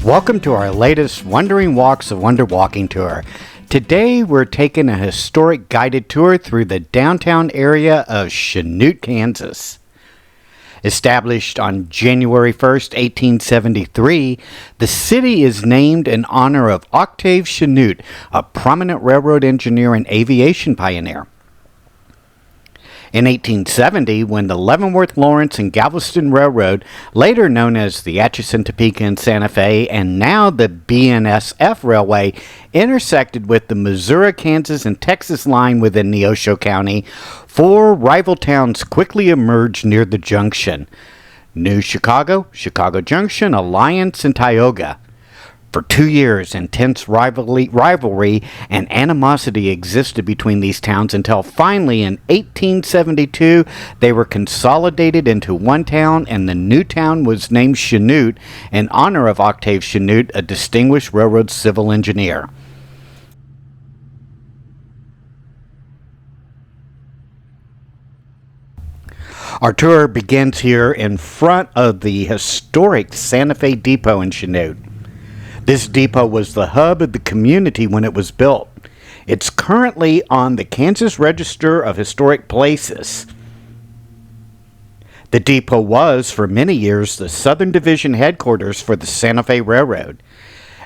Welcome to our latest Wandering Walks of Wonder Walking Tour. Today we're taking a historic guided tour through the downtown area of Chanute, Kansas. Established on January 1st, 1873, the city is named in honor of Octave Chanute, a prominent railroad engineer and aviation pioneer. In 1870, when the Leavenworth, Lawrence, and Galveston Railroad, later known as the Atchison, Topeka, and Santa Fe, and now the BNSF Railway, intersected with the Missouri, Kansas, and Texas line within Neosho County, four rival towns quickly emerged near the junction: New Chicago, Chicago Junction, Alliance, and Tioga. For 2 years, intense rivalry and animosity existed between these towns until finally in 1872 they were consolidated into one town, and the new town was named Chanute in honor of Octave Chanute, a distinguished railroad civil engineer. Our tour begins here in front of the historic Santa Fe Depot in Chanute. This depot was the hub of the community when it was built. It's currently on the Kansas Register of Historic Places. The depot was, for many years, the Southern Division headquarters for the Santa Fe Railroad.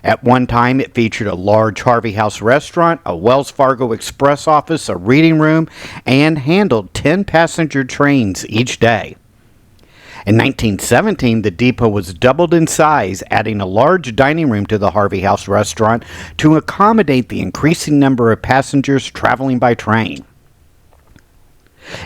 At one time, it featured a large Harvey House restaurant, a Wells Fargo Express office, a reading room, and handled 10 passenger trains each day. In 1917, the depot was doubled in size, adding a large dining room to the Harvey House restaurant to accommodate the increasing number of passengers traveling by train.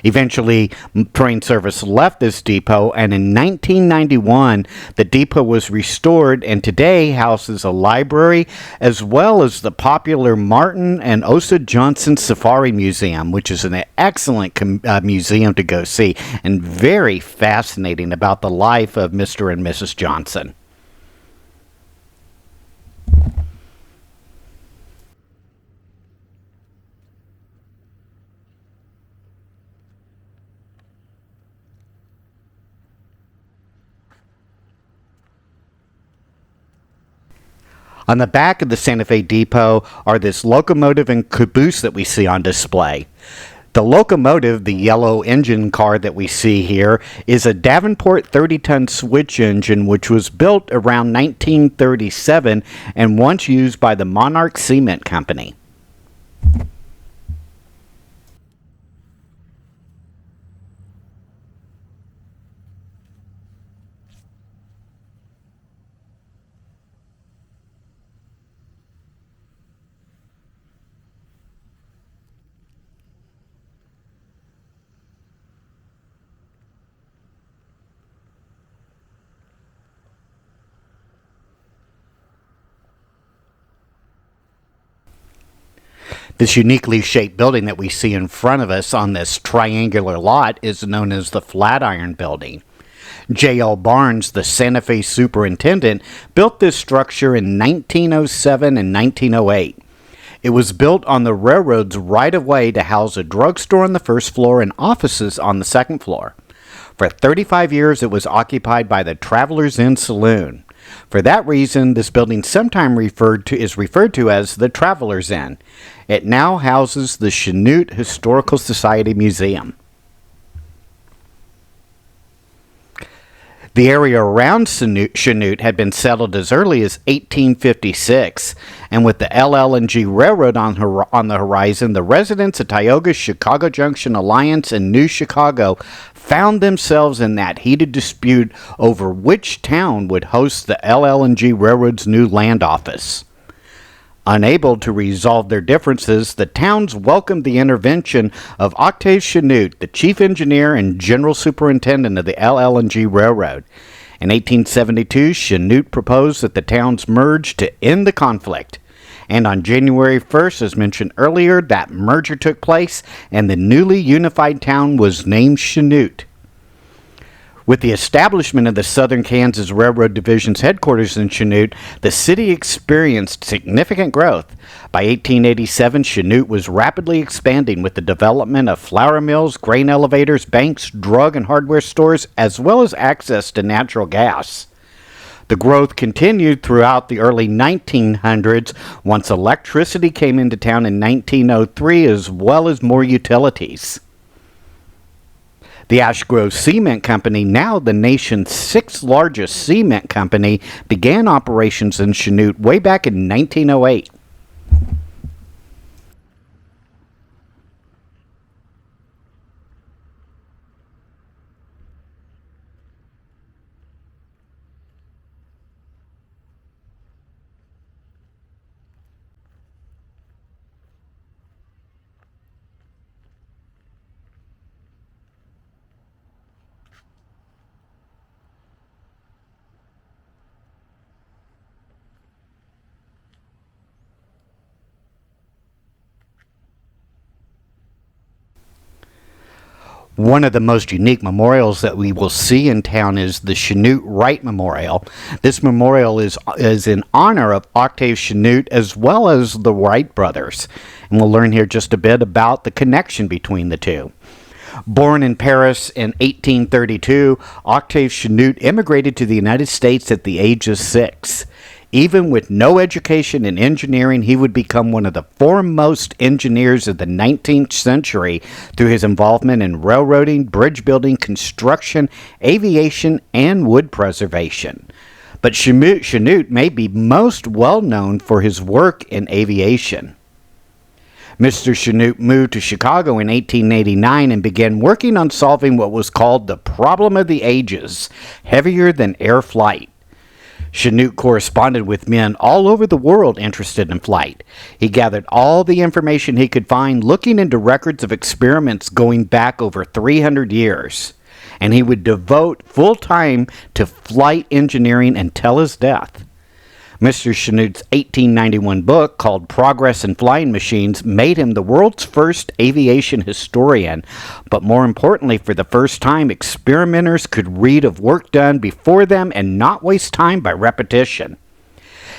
Eventually, train service left this depot, and in 1991, the depot was restored and today houses a library as well as the popular Martin and Osa Johnson Safari Museum, which is an excellent museum to go see and very fascinating about the life of Mr. and Mrs. Johnson. On the back of the Santa Fe Depot are this locomotive and caboose that we see on display. The locomotive, the yellow engine car that we see here, is a Davenport 30-ton switch engine which was built around 1937 and once used by the Monarch Cement Company. This uniquely shaped building that we see in front of us on this triangular lot is known as the Flatiron Building. J.L. Barnes, the Santa Fe superintendent, built this structure in 1907 and 1908. It was built on the railroad's right-of-way to house a drugstore on the first floor and offices on the second floor. For 35 years, it was occupied by the Travelers Inn Saloon. For that reason, this building sometimes is referred to as the Travelers Inn. It now houses the Chanute Historical Society Museum. The area around Chanute had been settled as early as 1856, and with the LL&G Railroad on the horizon, the residents of Tioga, Chicago Junction, Alliance, and New Chicago found themselves in that heated dispute over which town would host the LL&G Railroad's new land office. Unable to resolve their differences, the towns welcomed the intervention of Octave Chanute, the chief engineer and general superintendent of the LL&G Railroad. In 1872, Chanute proposed that the towns merge to end the conflict. And on January 1st, as mentioned earlier, that merger took place and the newly unified town was named Chanute. With the establishment of the Southern Kansas Railroad Division's headquarters in Chanute, the city experienced significant growth. By 1887, Chanute was rapidly expanding with the development of flour mills, grain elevators, banks, drug and hardware stores, as well as access to natural gas. The growth continued throughout the early 1900s once electricity came into town in 1903, as well as more utilities. The Ash Grove Cement Company, now the nation's sixth largest cement company, began operations in Chanute way back in 1908. One of the most unique memorials that we will see in town is the Chanute Wright Memorial. This memorial is in honor of Octave Chanute as well as the Wright brothers. And we'll learn here just a bit about the connection between the two. Born in Paris in 1832, Octave Chanute immigrated to the United States at the age of 6. Even with no education in engineering, he would become one of the foremost engineers of the 19th century through his involvement in railroading, bridge building, construction, aviation, and wood preservation. But Chanute may be most well known for his work in aviation. Mr. Chanute moved to Chicago in 1889 and began working on solving what was called the problem of the ages, heavier than air flight. Chanute corresponded with men all over the world interested in flight. He gathered all the information he could find, looking into records of experiments going back over 300 years. And he would devote full time to flight engineering until his death. Mr. Chanute's 1891 book, called Progress in Flying Machines, made him the world's first aviation historian. But more importantly, for the first time, experimenters could read of work done before them and not waste time by repetition.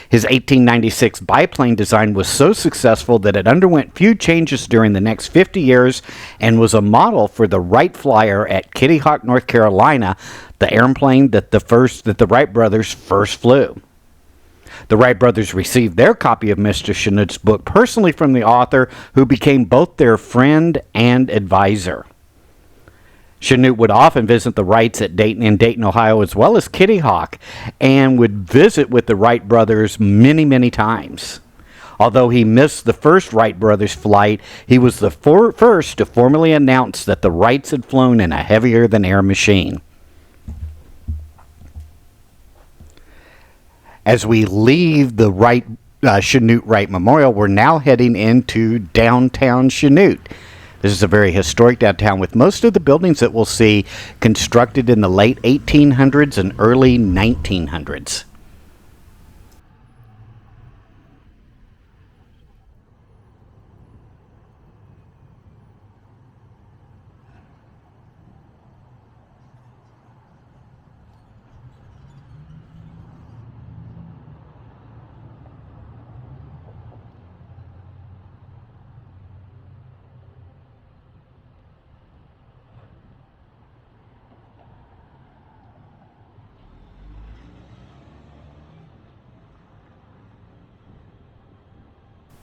His 1896 biplane design was so successful that it underwent few changes during the next 50 years and was a model for the Wright Flyer at Kitty Hawk, North Carolina, the airplane that the Wright brothers first flew. The Wright brothers received their copy of Mr. Chanute's book personally from the author, who became both their friend and advisor. Chanute would often visit the Wrights in Dayton, Ohio, as well as Kitty Hawk, and would visit with the Wright brothers many, many times. Although he missed the first Wright brothers flight, he was the first to formally announce that the Wrights had flown in a heavier-than-air machine. As we leave the Chanute Wright Memorial, we're now heading into downtown Chanute. This is a very historic downtown with most of the buildings that we'll see constructed in the late 1800s and early 1900s.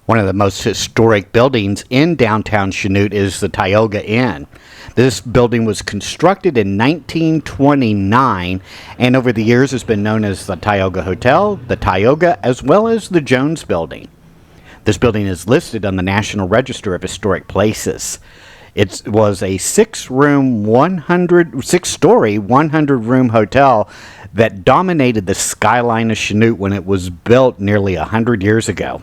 One of the most historic buildings in downtown Chanute is the Tioga Inn. This building was constructed in 1929 and over the years has been known as the Tioga Hotel, the Tioga, as well as the Jones Building. This building is listed on the National Register of Historic Places. It was a six-story, 100-room hotel that dominated the skyline of Chanute when it was built nearly 100 years ago.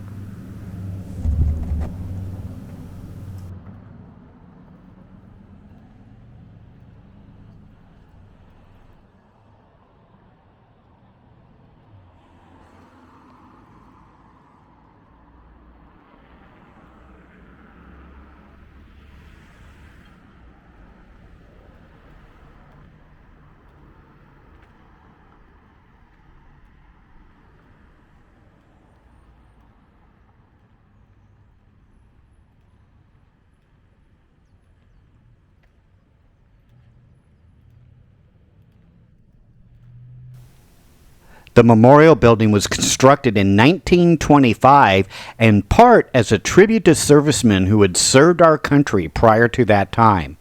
The memorial building was constructed in 1925, in part as a tribute to servicemen who had served our country prior to that time.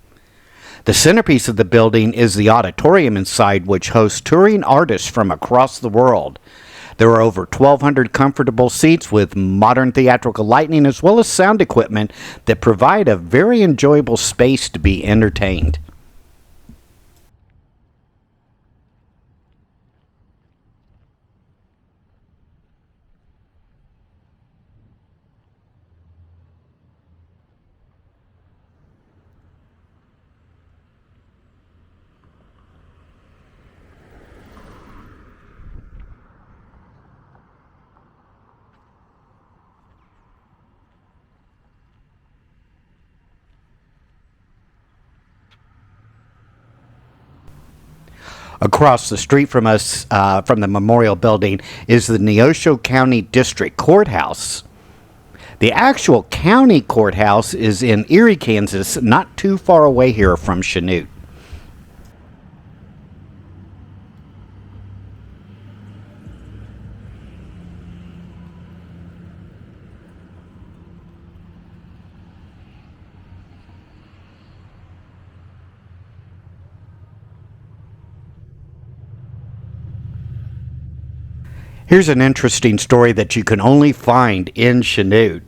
The centerpiece of the building is the auditorium inside, which hosts touring artists from across the world. There are over 1,200 comfortable seats with modern theatrical lighting as well as sound equipment that provide a very enjoyable space to be entertained. Across the street from us, from the memorial building, is the Neosho County District Courthouse. The actual county courthouse is in Erie, Kansas, not too far away here from Chanute. Here's an interesting story that you can only find in Chanute.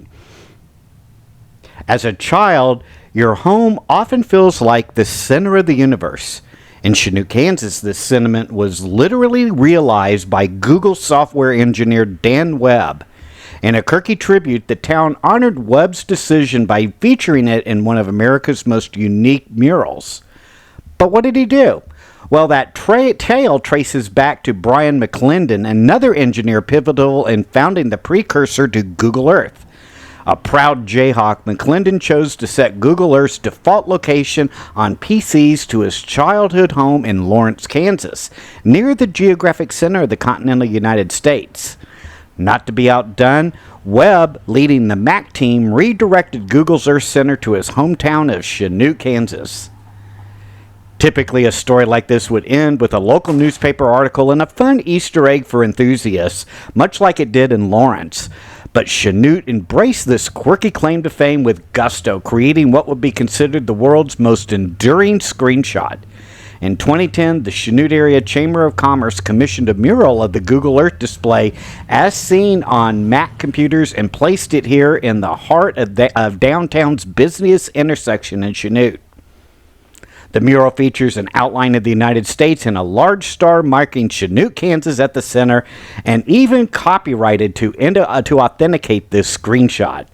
As a child, your home often feels like the center of the universe. In Chanute, Kansas, this sentiment was literally realized by Google software engineer Dan Webb. In a quirky tribute, the town honored Webb's decision by featuring it in one of America's most unique murals. But what did he do? Well, that tale traces back to Brian McClendon, another engineer pivotal in founding the precursor to Google Earth. A proud Jayhawk, McClendon chose to set Google Earth's default location on PCs to his childhood home in Lawrence, Kansas, near the geographic center of the continental United States. Not to be outdone, Webb, leading the Mac team, redirected Google's Earth Center to his hometown of Chanute, Kansas. Typically, a story like this would end with a local newspaper article and a fun Easter egg for enthusiasts, much like it did in Lawrence. But Chanute embraced this quirky claim to fame with gusto, creating what would be considered the world's most enduring screenshot. In 2010, the Chanute Area Chamber of Commerce commissioned a mural of the Google Earth display as seen on Mac computers and placed it here in the heart of downtown's busiest intersection in Chanute. The mural features an outline of the United States and a large star marking Chanute, Kansas at the center, and even copyrighted to authenticate this screenshot.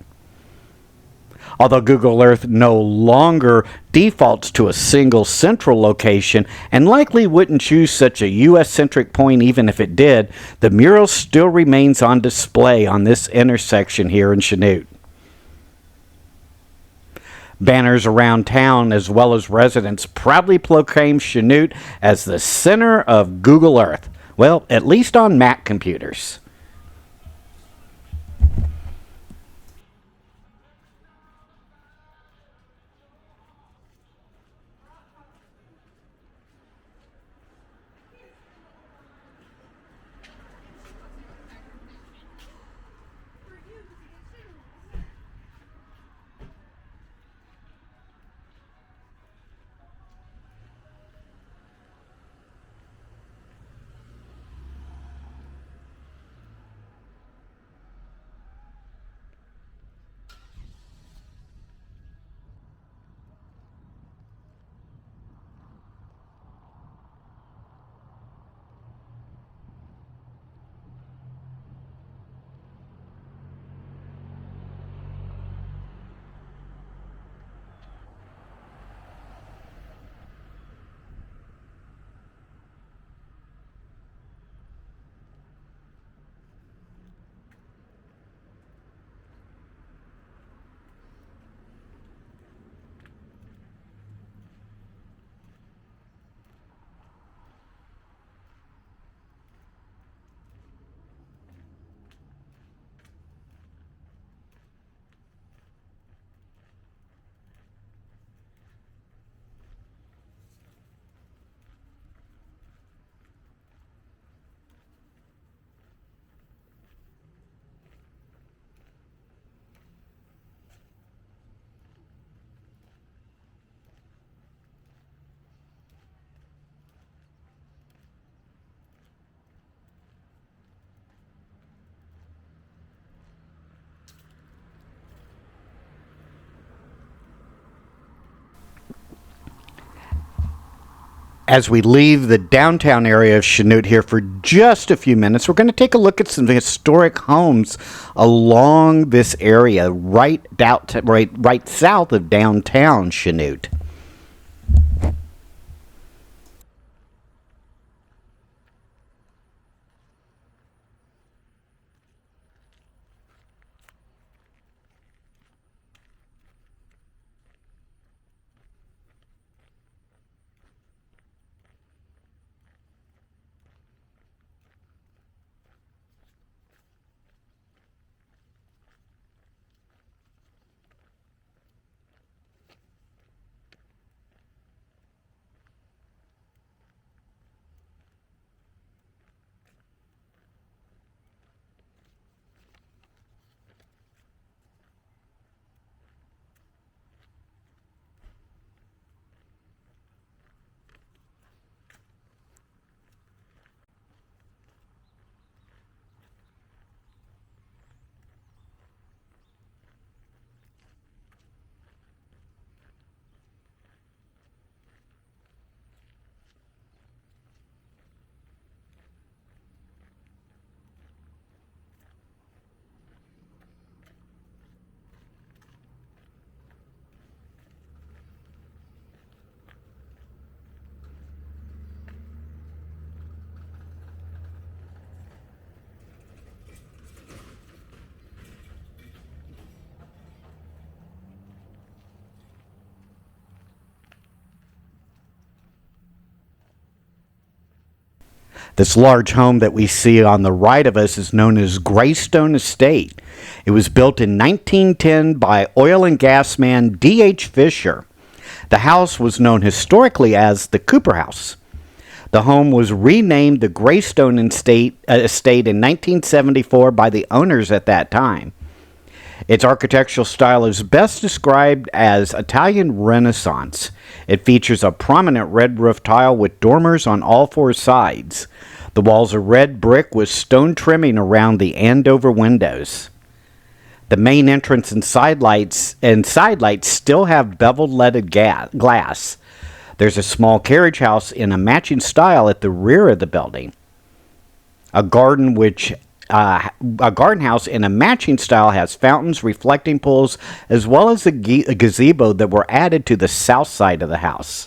Although Google Earth no longer defaults to a single central location and likely wouldn't choose such a US-centric point even if it did, the mural still remains on display on this intersection here in Chanute. Banners around town, as well as residents, proudly proclaim Chanute as the center of Google Earth. Well, at least on Mac computers. As we leave the downtown area of Chanute here for just a few minutes, we're going to take a look at some historic homes along this area, right south of downtown Chanute. This large home that we see on the right of us is known as Greystone Estate. It was built in 1910 by oil and gas man D.H. Fisher. The house was known historically as the Cooper House. The home was renamed the Greystone Estate in 1974 by the owners at that time. Its architectural style is best described as Italian Renaissance. It features a prominent red roof tile with dormers on all four sides. The walls are red brick with stone trimming around the Andover windows. The main entrance and side lights still have beveled leaded glass. There's a small carriage house in a matching style at the rear of the building. A garden house in a matching style has fountains, reflecting pools, as well as a gazebo that were added to the south side of the house.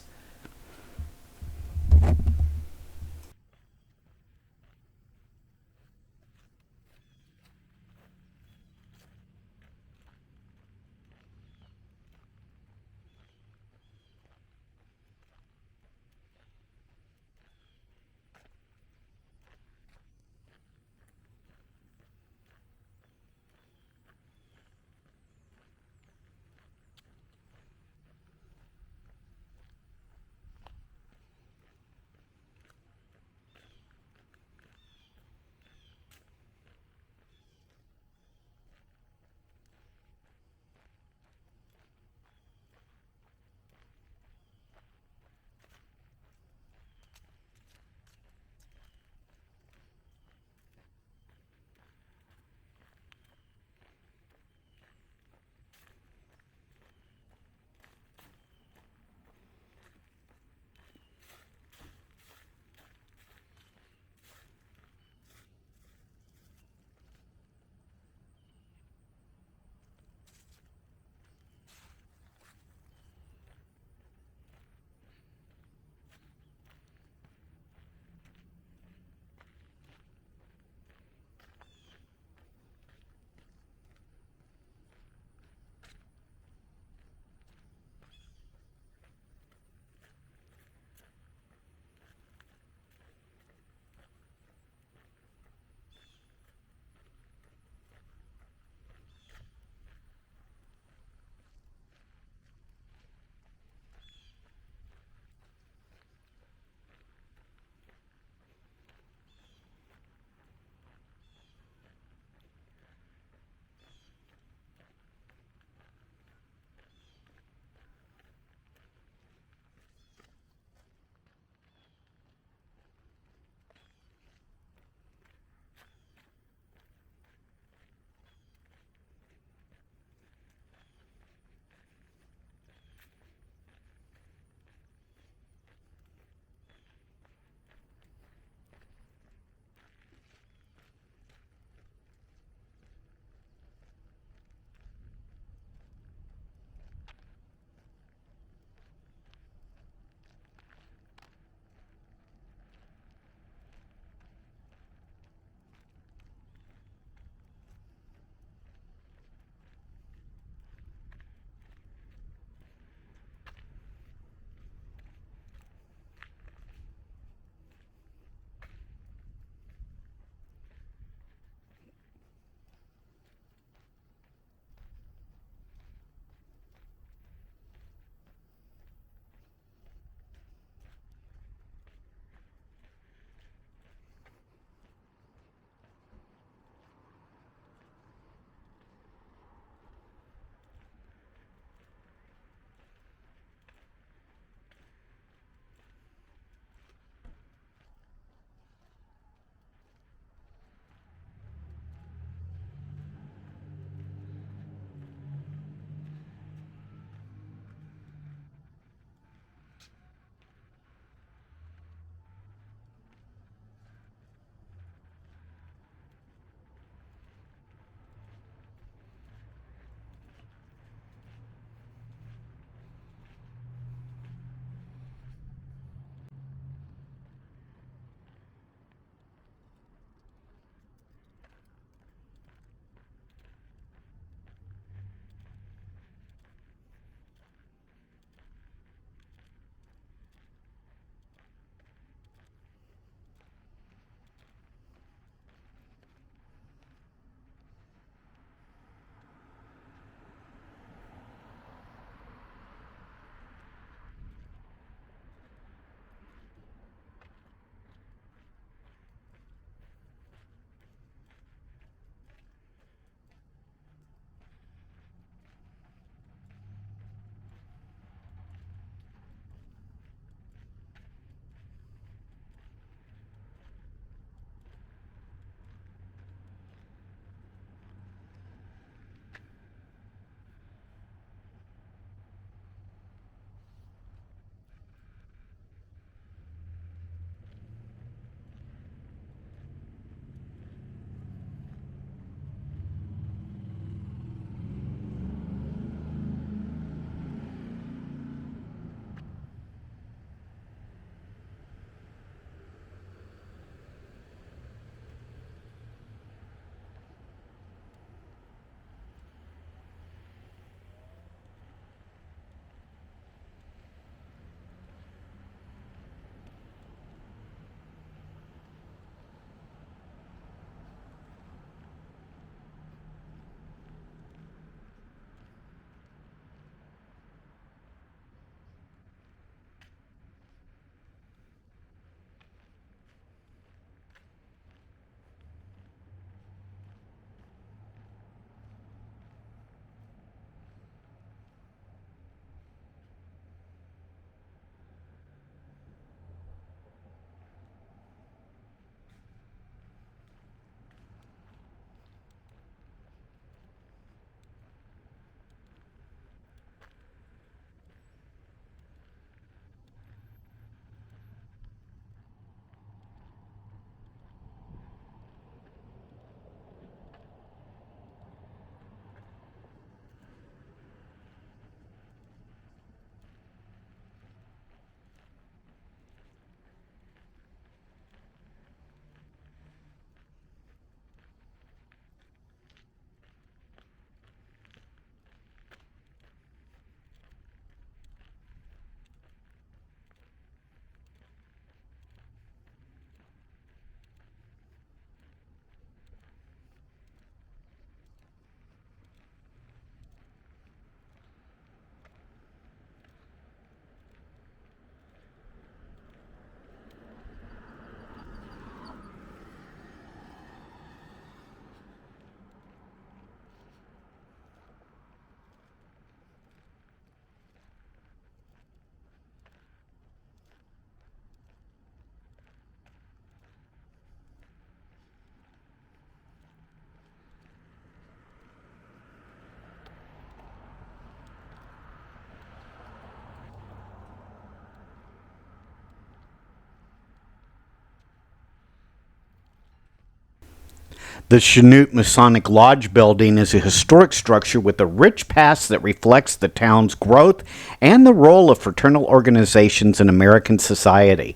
The Chanute Masonic Lodge building is a historic structure with a rich past that reflects the town's growth and the role of fraternal organizations in American society.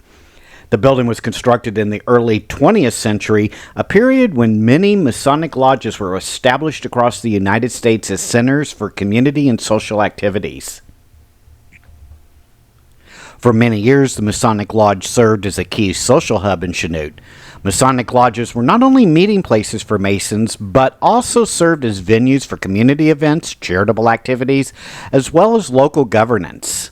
The building was constructed in the early 20th century, a period when many Masonic lodges were established across the United States as centers for community and social activities. For many years, the Masonic Lodge served as a key social hub in Chanute. Masonic lodges were not only meeting places for Masons, but also served as venues for community events, charitable activities, as well as local governance.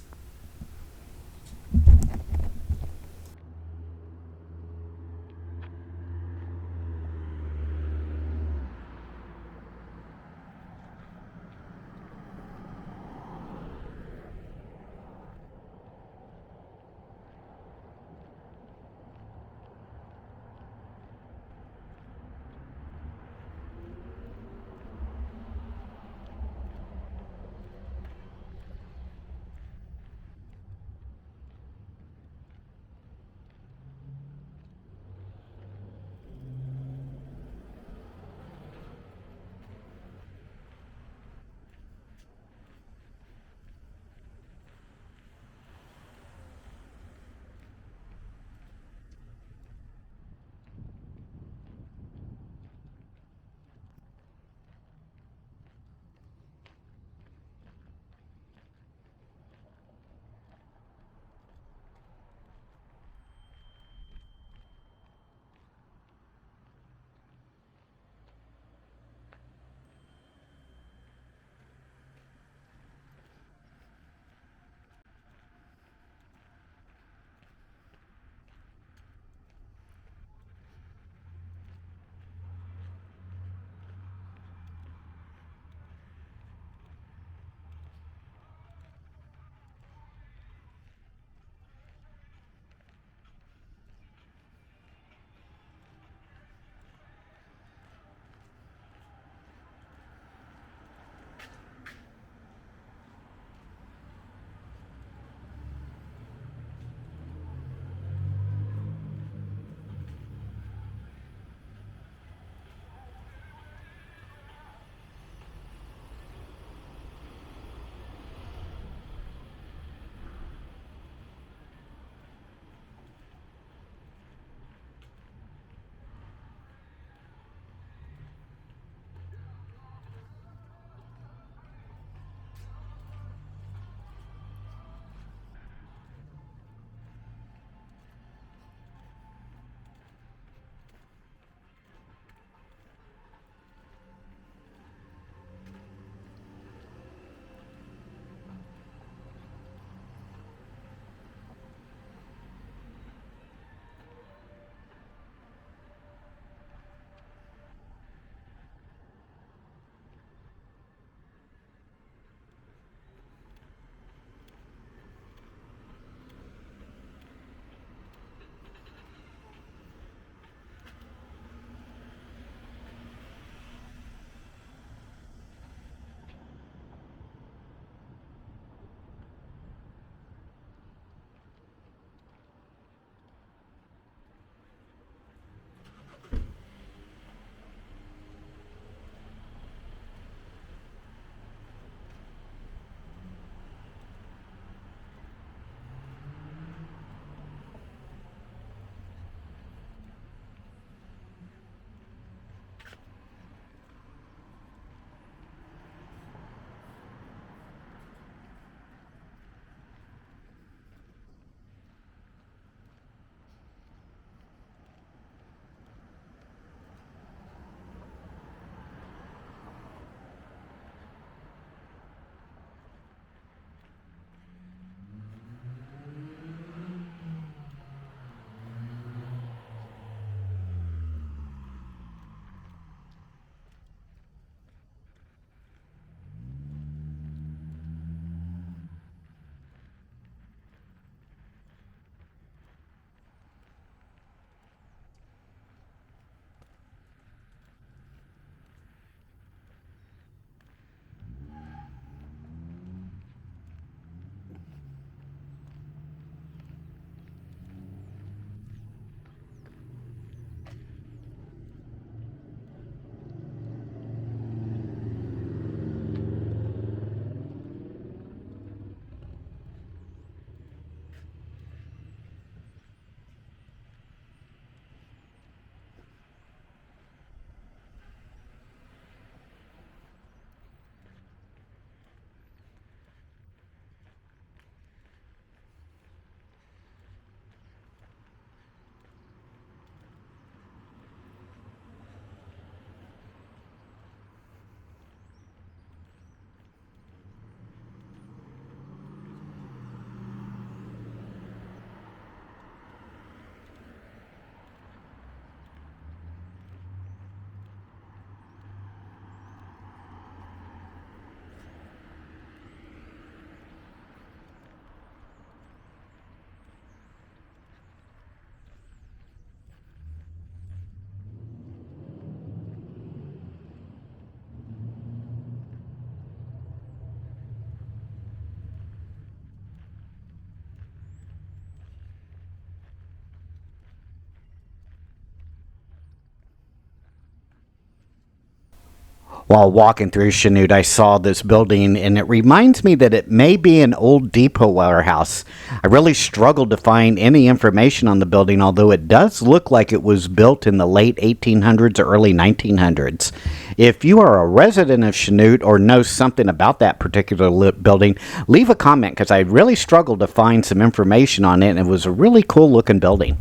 While walking through Chanute, I saw this building, and it reminds me that it may be an old depot warehouse. I really struggled to find any information on the building, although it does look like it was built in the late 1800s or early 1900s. If you are a resident of Chanute or know something about that particular building, leave a comment, because I really struggled to find some information on it, and it was a really cool looking building.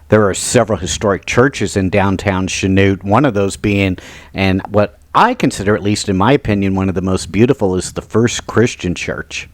There are several historic churches in downtown Chanute, one of those being, and what I consider, at least in my opinion, one of the most beautiful is the First Christian Church.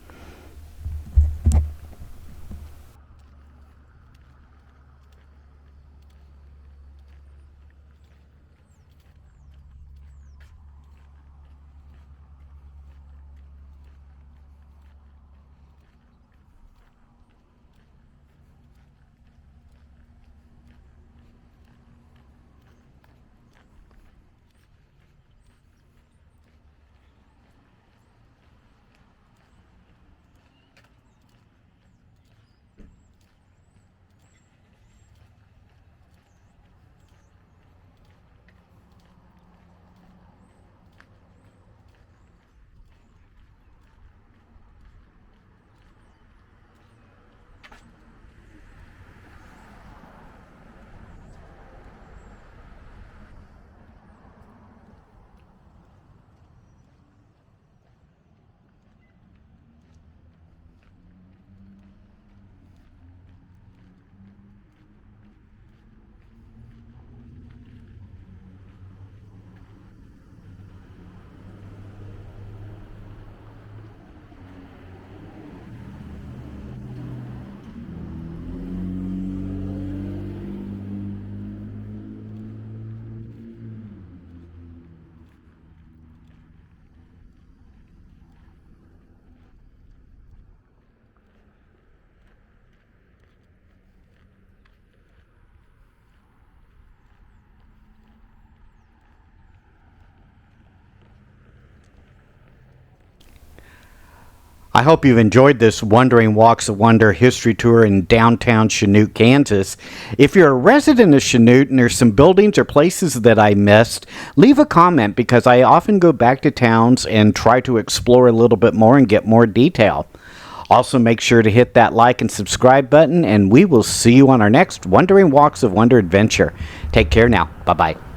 I hope you've enjoyed this Wandering Walks of Wonder history tour in downtown Chanute, Kansas. If you're a resident of Chanute and there's some buildings or places that I missed, leave a comment because I often go back to towns and try to explore a little bit more and get more detail. Also, make sure to hit that like and subscribe button, and we will see you on our next Wandering Walks of Wonder adventure. Take care now. Bye-bye.